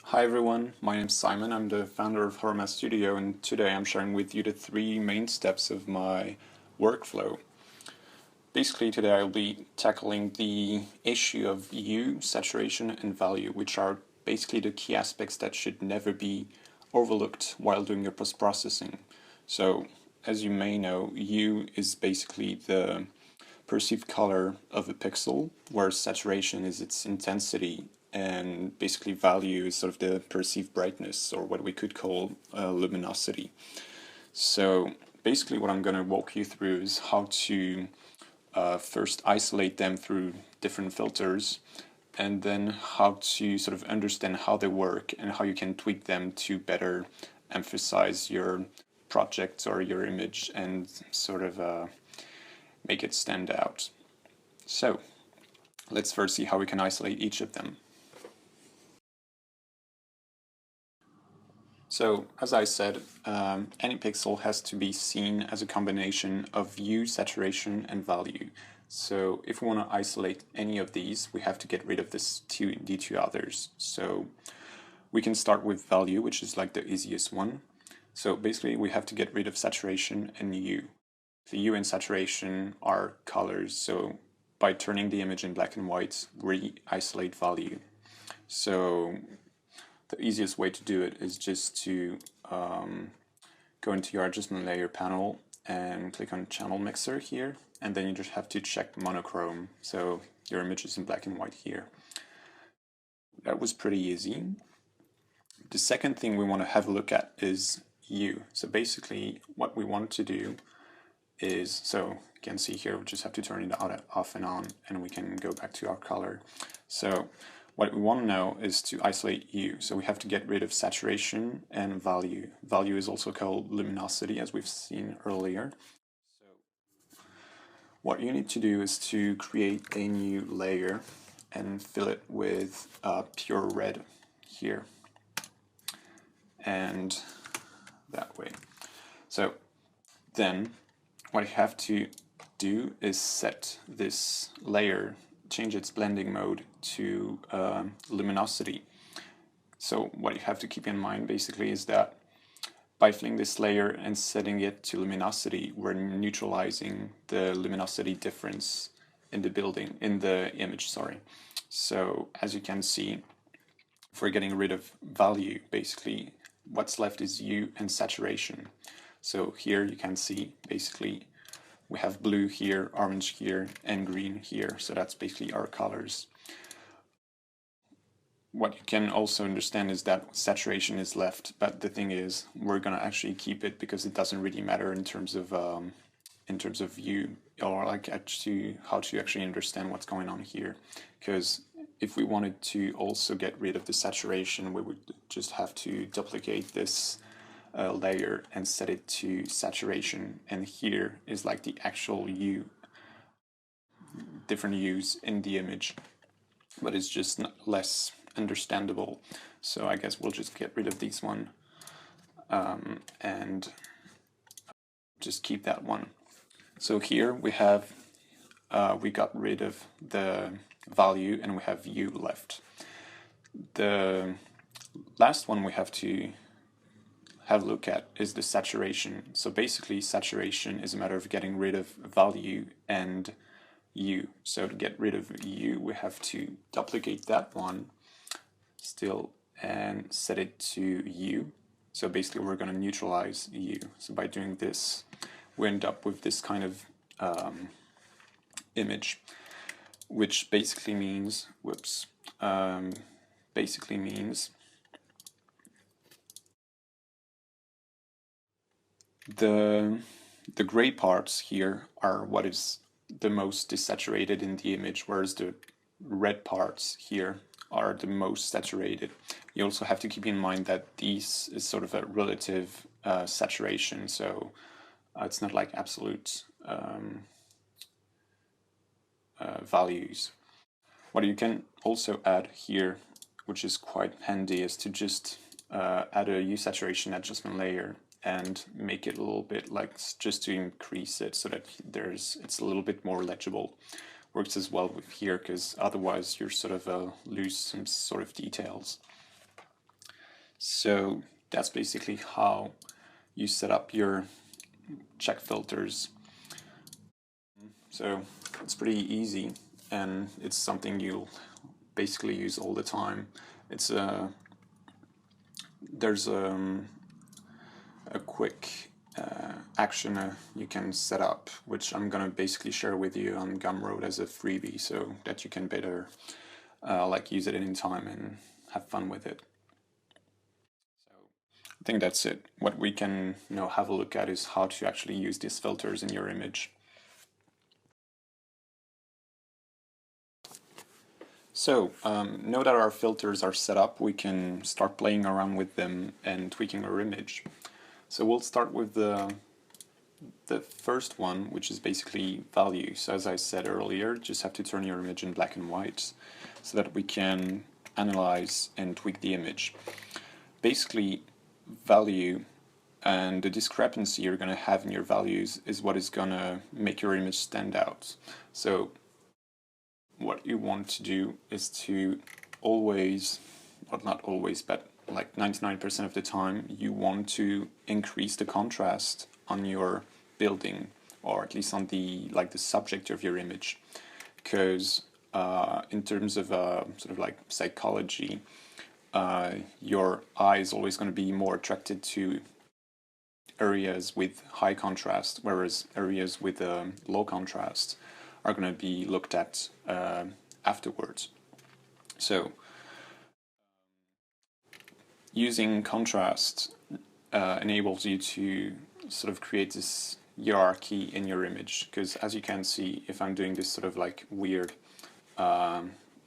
Hi everyone, my name is Simon. I'm the founder of Horma Studio, and today I'm sharing with you the 3 main steps of my workflow. Basically today I'll be tackling the issue of hue, saturation and value, which are basically the key aspects that should never be overlooked while doing your post-processing. So as you may know, hue is basically the perceived color of a pixel, where saturation is its intensity, and basically value is sort of the perceived brightness, or what we could call luminosity. So basically what I'm going to walk you through is how to first isolate them through different filters, and then how to sort of understand how they work and how you can tweak them to better emphasize your project or your image and sort of make it stand out. So let's first see how we can isolate each of them. So as I said, any pixel has to be seen as a combination of hue, saturation and value. So if we want to isolate any of these, we have to get rid of the two others. So we can start with value, which is like the easiest one. So basically we have to get rid of saturation and hue. The hue and saturation are colors, so by turning the image in black and white, we isolate value. So the easiest way to do it is just to go into your adjustment layer panel and click on channel mixer here, and then you just have to check monochrome, so your image is in black and white here. That was pretty easy. The second thing we want to have a look at is hue. So basically what we want to do is, so you can see here we just have to turn it off and on, and we can go back to our color. So what we want to know is to isolate hue. So we have to get rid of saturation and value. Value is also called luminosity, as we've seen earlier. So what you need to do is to create a new layer and fill it with pure red here, and that way. So then what you have to do is set this layer, change its blending mode to luminosity. So what you have to keep in mind basically is that by filling this layer and setting it to luminosity, we're neutralizing the luminosity difference in the image, sorry. So as you can see, if we're getting rid of value, basically what's left is hue and saturation. So here you can see basically we have blue here, orange here, and green here. So that's basically our colors. What you can also understand is that saturation is left, but the thing is we're gonna actually keep it because it doesn't really matter in terms of view, or like actually how to actually understand what's going on here. Because if we wanted to also get rid of the saturation, we would just have to duplicate this layer and set it to saturation, and here is like the actual hue, different hues in the image, but it's just less understandable. So I guess we'll just get rid of this one and just keep that one. So here we have we got rid of the value and we have hue left. The last one we have to have a look at is the saturation. So basically saturation is a matter of getting rid of value and hue. So to get rid of hue, we have to duplicate that one still and set it to hue. So basically we're going to neutralize hue. So by doing this, we end up with this kind of image, which basically means, basically means the gray parts here are what is the most desaturated in the image, whereas the red parts here are the most saturated. You also have to keep in mind that these is sort of a relative saturation, so it's not like absolute values. What you can also add here, which is quite handy, is to just add a hue saturation adjustment layer and make it a little bit like, just to increase it so that it's a little bit more legible. works as well with here, because otherwise you're sort of lose some sort of details. So that's basically how you set up your check filters. So it's pretty easy, and it's something you'll basically use all the time. It's there's a quick action you can set up, which I'm gonna basically share with you on Gumroad as a freebie, so that you can better like use it anytime and have fun with it. So I think that's it. What we can now have a look at is how to actually use these filters in your image. So now that our filters are set up, we can start playing around with them and tweaking our image. So we'll start with the first one, which is basically value. So as I said earlier, just have to turn your image in black and white so that we can analyze and tweak the image. Basically, value and the discrepancy you're going to have in your values is what is going to make your image stand out. So what you want to do is to always, well, not always, but like 99% of the time, you want to increase the contrast on your building, or at least on the subject of your image, because in terms of sort of like psychology, your eye is always going to be more attracted to areas with high contrast, whereas areas with low contrast are going to be looked at afterwards. So using contrast enables you to sort of create this hierarchy in your image, because as you can see, if I'm doing this sort of like weird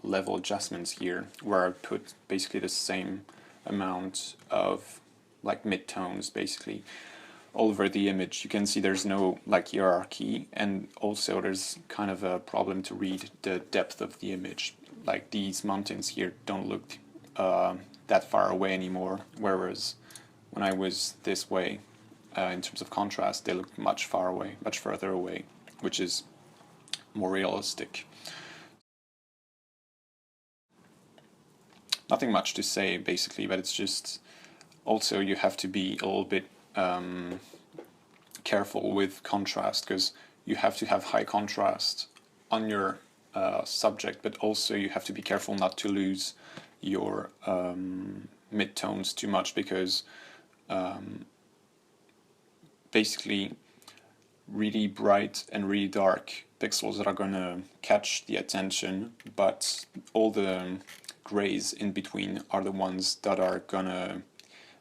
level adjustments here, where I put basically the same amount of like midtones basically all over the image, you can see there's no like hierarchy, and also there's kind of a problem to read the depth of the image. Like these mountains here don't look that far away anymore, whereas when I was this way, in terms of contrast, they looked much further away, which is more realistic. Nothing much to say basically, but it's just also you have to be a little bit careful with contrast, because you have to have high contrast on your subject, but also you have to be careful not to lose your midtones too much, because basically really bright and really dark pixels that are going to catch the attention, but all the grays in between are the ones that are going to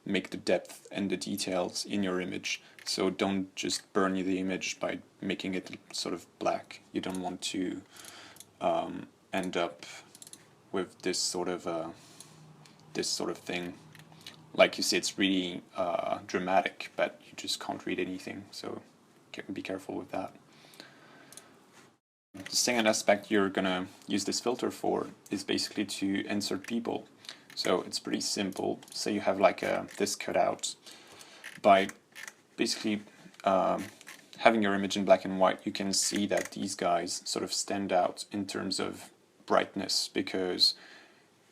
make the depth and the details in your image. So don't just burn the image by making it sort of black. You don't want to end up with this sort of thing. Like you see, it's really dramatic, but you just can't read anything. So be careful with that. The second aspect you're gonna use this filter for is basically to insert people. So it's pretty simple. Say you have like this cutout. By basically having your image in black and white, you can see that these guys sort of stand out in terms of brightness, because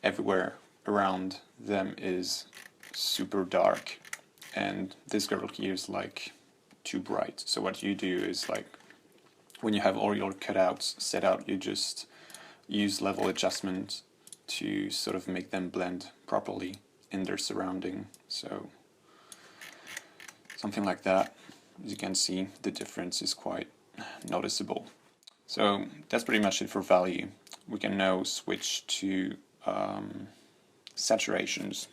everywhere around them is super dark, and this girl here is like too bright. So what you do is, like, when you have all your cutouts set out, you just use level adjustment to sort of make them blend properly in their surrounding. So something like that. As you can see, the difference is quite noticeable. So that's pretty much it for value. We can now switch to saturations.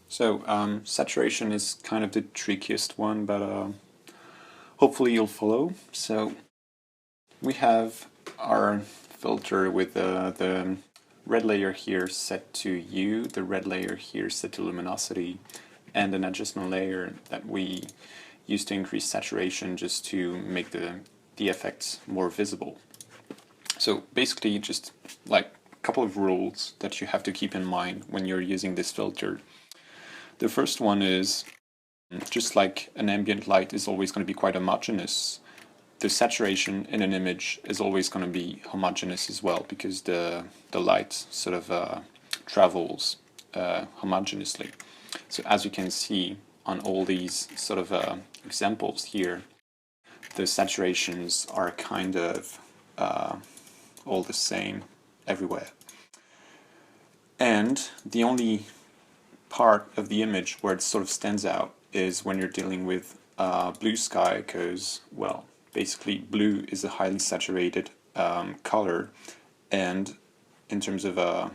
So saturation is kind of the trickiest one, but hopefully you'll follow. So we have our filter with the red layer here set to hue, the red layer here set to luminosity, and an adjustment layer that we use to increase saturation just to make the effects more visible. So basically just like a couple of rules that you have to keep in mind when you're using this filter. The first one is Just like an ambient light is always going to be quite homogeneous, the saturation in an image is always going to be homogeneous as well, because the light sort of travels homogeneously. So as you can see on all these sort of examples here, the saturations are kind of all the same everywhere. And the only part of the image where it sort of stands out is when you're dealing with blue sky, because, well, basically blue is a highly saturated color, and in terms of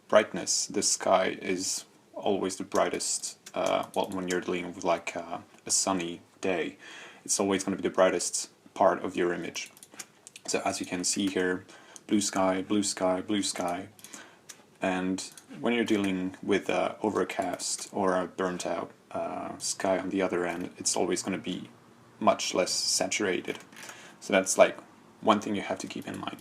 brightness, the sky is always the brightest. Well, when you're dealing with like a sunny day, it's always going to be the brightest part of your image. So as you can see here, blue sky, blue sky, blue sky. And when you're dealing with overcast or a burnt out sky on the other end, it's always going to be much less saturated. So that's like one thing you have to keep in mind.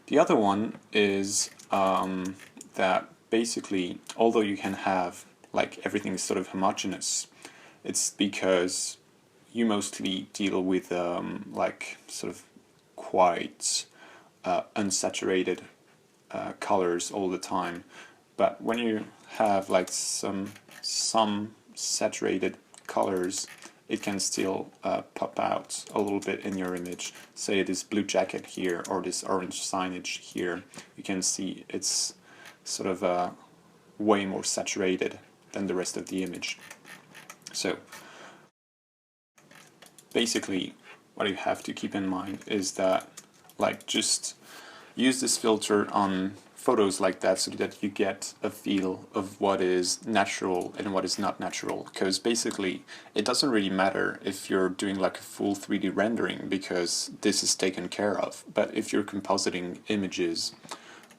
The other one is that basically, although you can have like everything is sort of homogeneous, it's because you mostly deal with like sort of quite unsaturated colors all the time. But when you have like some saturated colors, it can still pop out a little bit in your image. Say this blue jacket here or this orange signage here, you can see it's sort of way more saturated than the rest of the image. So basically what you have to keep in mind is that like just use this filter on photos like that so that you get a feel of what is natural and what is not natural, because basically it doesn't really matter if you're doing like a full 3D rendering, because this is taken care of. But if you're compositing images,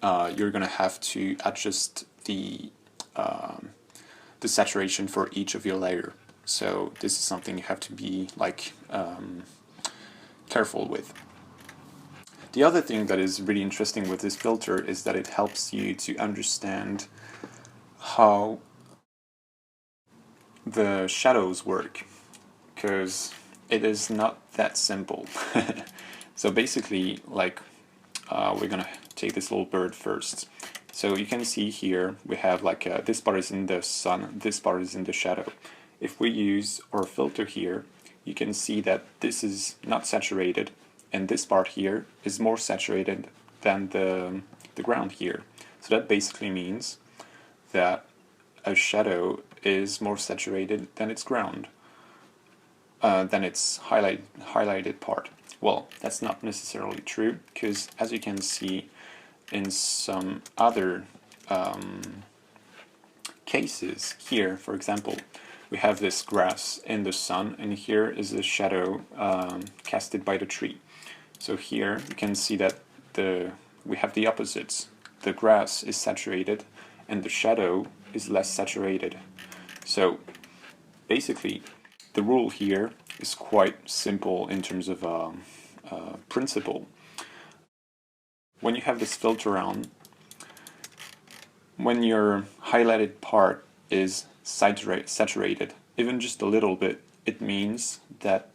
you're gonna have to adjust the saturation for each of your layer. So this is something you have to be like careful with. The other thing that is really interesting with this filter is that it helps you to understand how the shadows work, because it is not that simple. So basically, like, we're gonna take this little bird first. So you can see here we have like this part is in the sun, this part is in the shadow. If we use our filter here, you can see that this is not saturated, and this part here is more saturated than the ground here. So that basically means that a shadow is more saturated than its ground, than its highlighted part. Well, that's not necessarily true, because as you can see in some other cases here, for example, we have this grass in the sun, and here is a shadow casted by the tree. So here you can see that we have the opposites. The grass is saturated and the shadow is less saturated. So basically the rule here is quite simple in terms of principle. When you have this filter on, when your highlighted part is saturated, even just a little bit, it means that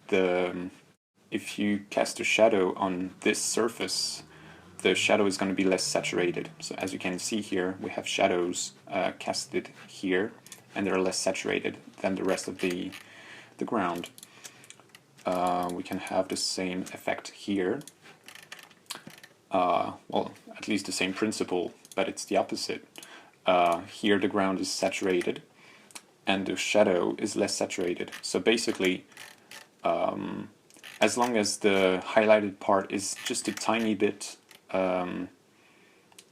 if you cast a shadow on this surface, the shadow is going to be less saturated. So as you can see here, we have shadows casted here, and they're less saturated than the rest of the ground. We can have the same effect here. Well, at least the same principle, but it's the opposite. Here the ground is saturated, and the shadow is less saturated. So basically, as long as the highlighted part is just a tiny bit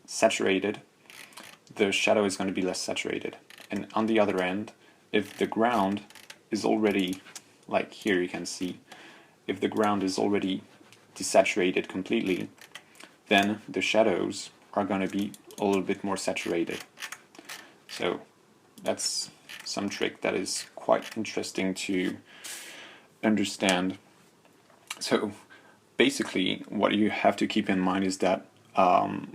saturated, the shadow is going to be less saturated. And on the other end, if the ground is already, like here you can see, if the ground is already desaturated completely, then the shadows are going to be a little bit more saturated. So that's some trick that is quite interesting to understand. So basically what you have to keep in mind is that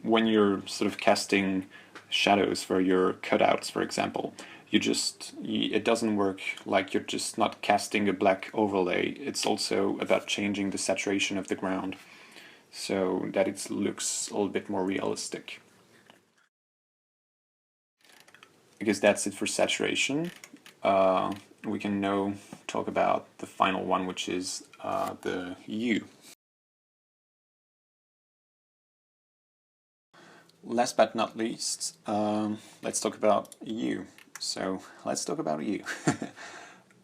when you're sort of casting shadows for your cutouts, for example, it doesn't work like you're just not casting a black overlay. It's also about changing the saturation of the ground so that it looks a little bit more realistic. Because that's it for saturation. We can now talk about the final one, which is the hue. Last but not least, let's talk about hue. So let's talk about hue.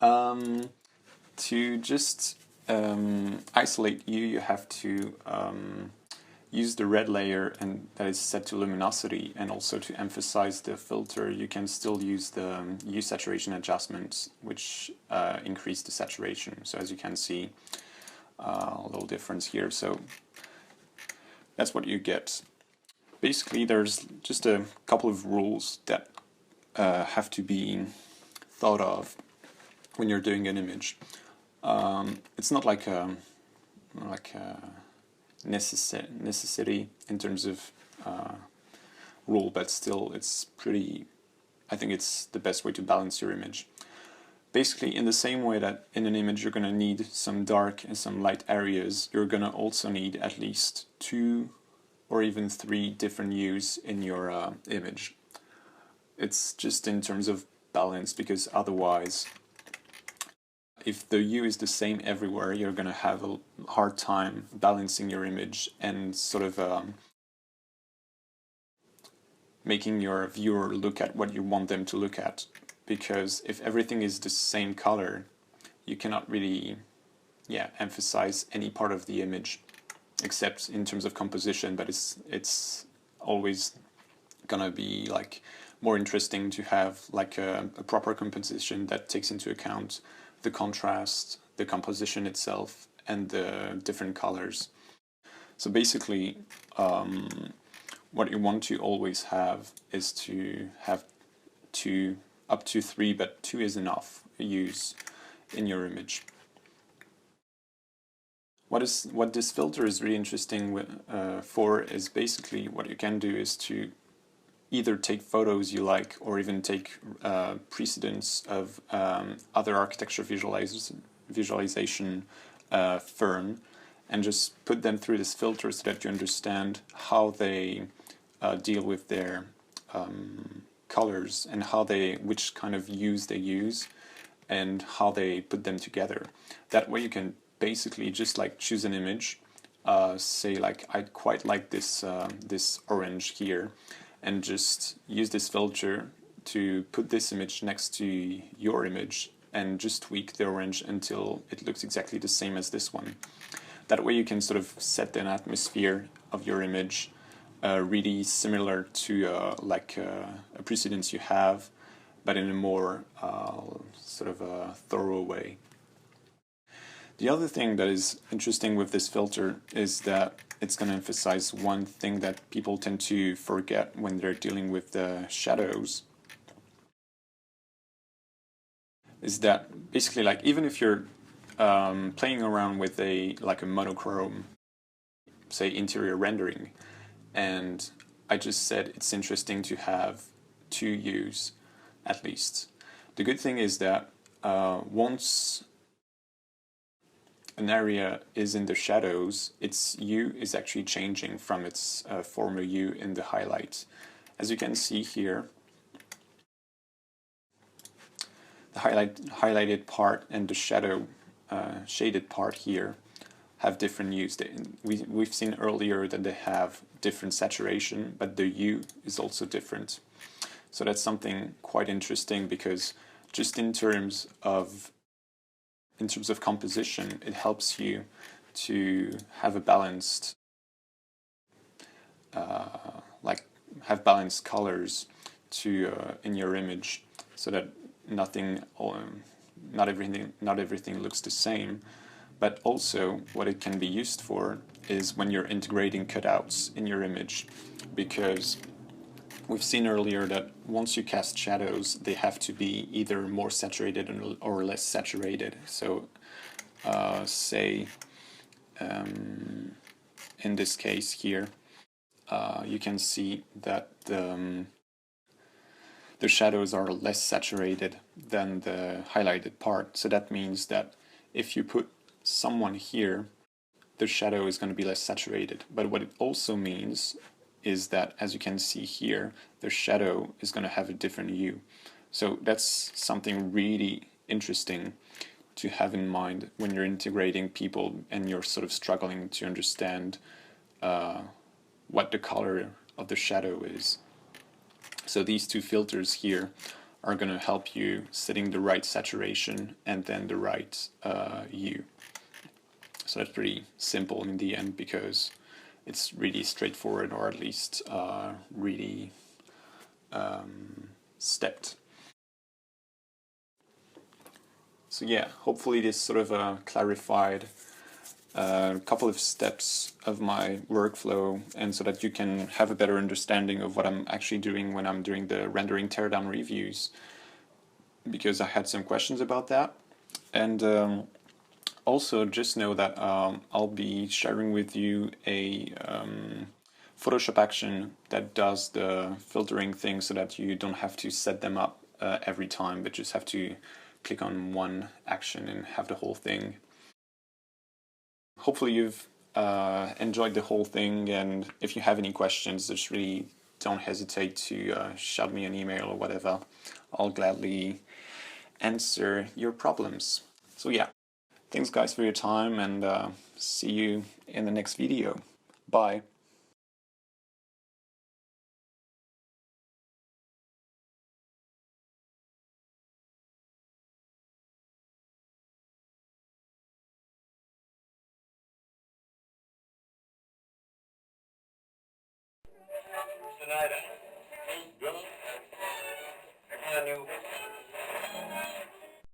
To just isolate hue, you have to use the red layer, and that is set to luminosity, and also to emphasize the filter you can still use the hue saturation adjustments, which increase the saturation. So as you can see, a little difference here. So that's what you get. Basically, there's just a couple of rules that have to be thought of when you're doing an image. It's not like a necessity in terms of rule, but still it's pretty, I think it's the best way to balance your image. Basically, in the same way that in an image you're going to need some dark and some light areas, you're going to also need at least 2 or even 3 different hues in your image. It's just in terms of balance, because otherwise, if the hue is the same everywhere, you're going to have a hard time balancing your image and sort of making your viewer look at what you want them to look at. Because if everything is the same color, you cannot really emphasize any part of the image, except in terms of composition, but it's always gonna be like more interesting to have like a proper composition that takes into account the contrast, the composition itself, and the different colors. So basically, what you want to always have is to have 2, up to 3, but 2 is enough use in your image. What this filter is really interesting for is basically what you can do is to either take photos you like, or even take precedents of other architecture visualization firm, and just put them through this filter so that you understand how they deal with their colors, and which kind of hues they use, and how they put them together. That way you can basically just like choose an image, say like I quite like this this orange here, and just use this filter to put this image next to your image and just tweak the orange until it looks exactly the same as this one. That way you can sort of set an atmosphere of your image really similar to like a precedence you have, but in a more sort of a thorough way. The other thing that is interesting with this filter is that it's going to emphasize one thing that people tend to forget when they're dealing with the shadows, is that basically, like, even if you're playing around with a monochrome, say interior rendering, and I just said it's interesting to have 2 hues at least. The good thing is that once an area is in the shadows, its hue is actually changing from its former hue in the highlight. As you can see here, the highlighted part and the shadow shaded part here have different hues. We've seen earlier that they have different saturation, but the hue is also different. So that's something quite interesting, because just in terms of composition, it helps you to have a balanced, have balanced colors in your image, so that not everything looks the same. But also, what it can be used for is when you're integrating cutouts in your image, because we've seen earlier that once you cast shadows, they have to be either more saturated or less saturated. So, say, in this case here, you can see that the shadows are less saturated than the highlighted part. So that means that if you put someone here, the shadow is going to be less saturated. But what it also means is that, as you can see here, the shadow is going to have a different hue. So that's something really interesting to have in mind when you're integrating people and you're sort of struggling to understand what the color of the shadow is. So these two filters here are going to help you setting the right saturation and then the right hue. So that's pretty simple in the end, because it's really straightforward, or at least really stepped. So yeah, hopefully this sort of clarified a couple of steps of my workflow, and so that you can have a better understanding of what I'm actually doing when I'm doing the rendering teardown reviews, because I had some questions about that. And also just know that I'll be sharing with you a Photoshop action that does the filtering thing, so that you don't have to set them up every time, but just have to click on one action and have the whole thing. Hopefully you've enjoyed the whole thing, and if you have any questions, just really don't hesitate to shout me an email or whatever. I'll gladly answer your problems. So yeah, thanks guys for your time, and see you in the next video. Bye. Tonight,